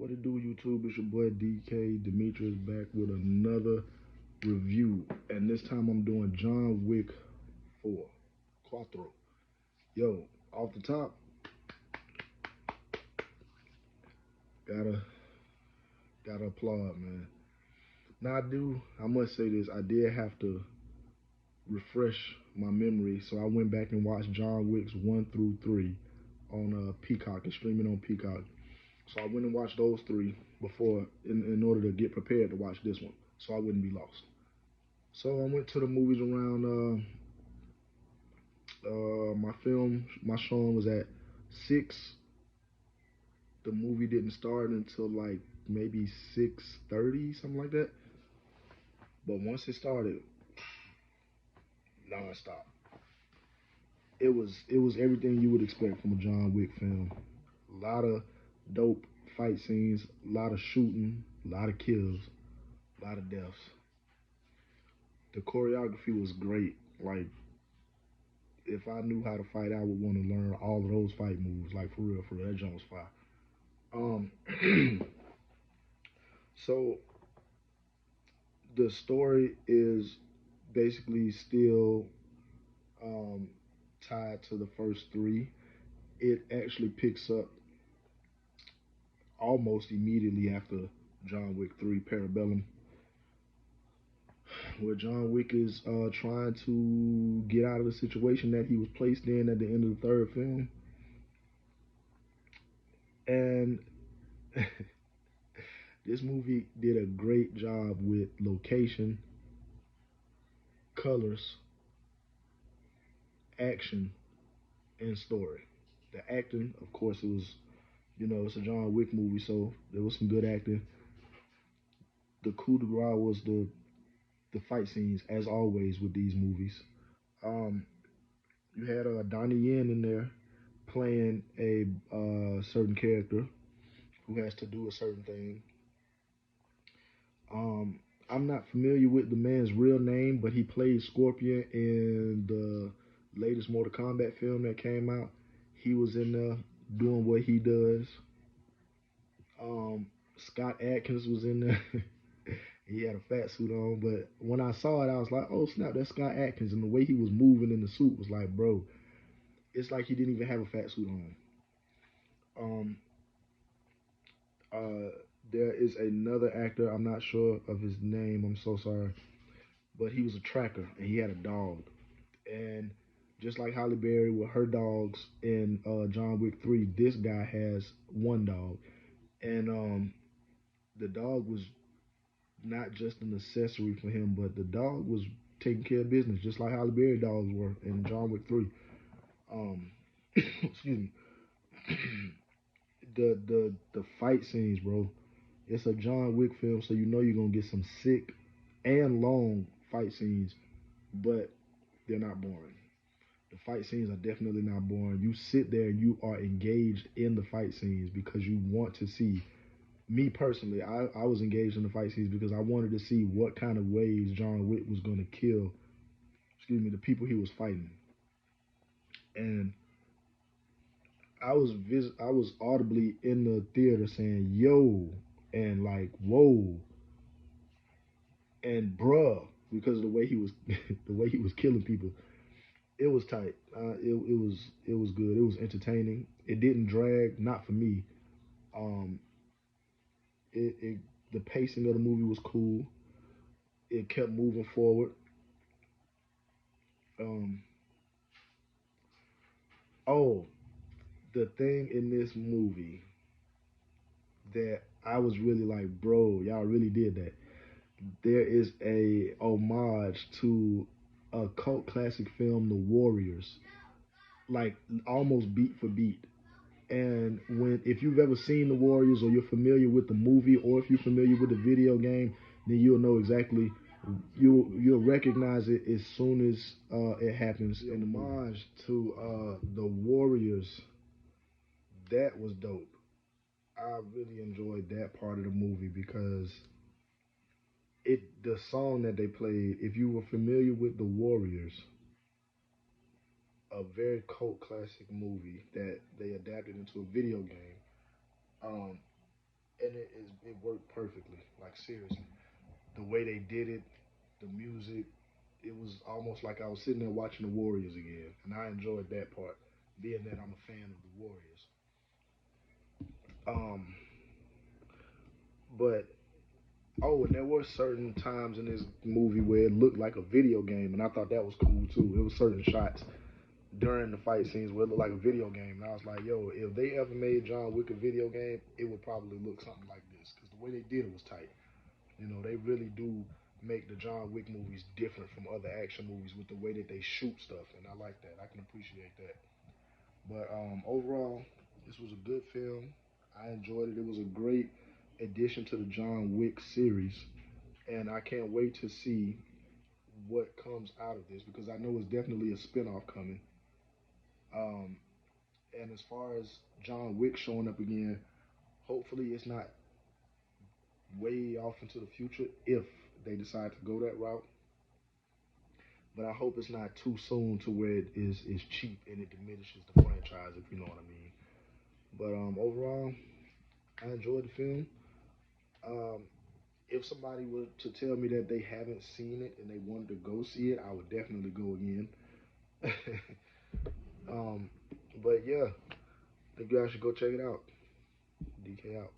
What it do, YouTube? It's your boy DK Demetrius back with another review, and this time I'm doing John Wick 4 Quattro. Yo, off the top, gotta gotta applaud, man. Now I must say this. I did have to refresh my memory, so I went back and watched John Wick's 1 through 3 on Peacock. It's streaming on Peacock. So I went and watched those three before in order to get prepared to watch this one, so I wouldn't be lost. So I went to the movies around. My showing was at 6. The movie didn't start until like maybe 6:30, something like that. But once it started, nonstop. It was everything you would expect from a John Wick film. A lot of dope fight scenes, a lot of shooting, a lot of kills, a lot of deaths. The choreography was great. Like, if I knew how to fight, I would want to learn all of those fight moves. Like, for real, for real. That jump was fire. Um, so the story is basically still um, tied to the first three. It actually picks up almost immediately after John Wick 3 Parabellum, where John Wick is trying to get out of the situation that he was placed in at the end of the third film. And this movie did a great job with location, colors, action, and story. The acting, of course, it was, it's a John Wick movie, so there was some good acting. The coup de grace was the fight scenes, as always with these movies. Um, you had Donnie Yen in there playing a certain character who has to do a certain thing. Um, I'm not familiar with the man's real name, but he played Scorpion in the latest Mortal Kombat film that came out. He was in there doing what he does. Scott Atkins was in there. He had a fat suit on, but when I saw it, I was like, "Oh snap, that's Scott Atkins!" And the way he was moving in the suit was like, "Bro, it's like he didn't even have a fat suit on." Um, uh, there is another actor. I'm not sure of his name. I'm so sorry, but he was a tracker and he had a dog. And just like Holly Berry with her dogs in John Wick 3, this guy has one dog, and the dog was not just an accessory for him, but the dog was taking care of business, just like Holly Berry dogs were in John Wick 3. Um, excuse me. The fight scenes, bro. It's a John Wick film, so you know you're gonna get some sick and long fight scenes, but they're not boring. The fight scenes are definitely not boring. You sit there and you are engaged in the fight scenes because you want to see. Me personally, I was engaged in the fight scenes because I wanted to see what kind of ways John Wick was going to kill, the people he was fighting. And I was audibly in the theater saying "yo" and like "whoa" and "bruh" because of the way he was the way he was killing people. It was tight. It was good. It was entertaining. It didn't drag, not for me. Um, it the pacing of the movie was cool. It kept moving forward. Um, oh, the thing in this movie that I was really like, bro, y'all really did that. There is a homage to a cult classic film, The Warriors, like almost beat for beat. And when if you've ever seen The Warriors or you're familiar with the movie or if you're familiar with the video game, then you'll know exactly you'll recognize it as soon as it happens in the homage to the Warriors. That was dope. I really enjoyed that part of the movie because the song that they played, if you were familiar with the Warriors, a very cult classic movie that they adapted into a video game. Um, and it worked perfectly. Like seriously, the way they did it, the music, it was almost like I was sitting there watching the Warriors again, and I enjoyed that part, being that I'm a fan of the Warriors. Um, but oh, and there were certain times in this movie where it looked like a video game, and I thought that was cool too. It was certain shots during the fight scenes where it looked like a video game, and I was like, yo, if they ever made John Wick a video game, it would probably look something like this, because the way they did it was tight. You know, they really do make the John Wick movies different from other action movies with the way that they shoot stuff, and I like that. I can appreciate that. But overall, this was a good film. I enjoyed it. It was a great addition to the John Wick series, and I can't wait to see what comes out of this because I know it's definitely a spinoff coming. Um, and as far as John Wick showing up again, hopefully it's not way off into the future if they decide to go that route. But I hope it's not too soon to where it is cheap and it diminishes the franchise, if you know what I mean. But overall, I enjoyed the film. Um, if somebody were to tell me that they haven't seen it and they wanted to go see it, I would definitely go again. um, but yeah, I think you guys should go check it out. DK out.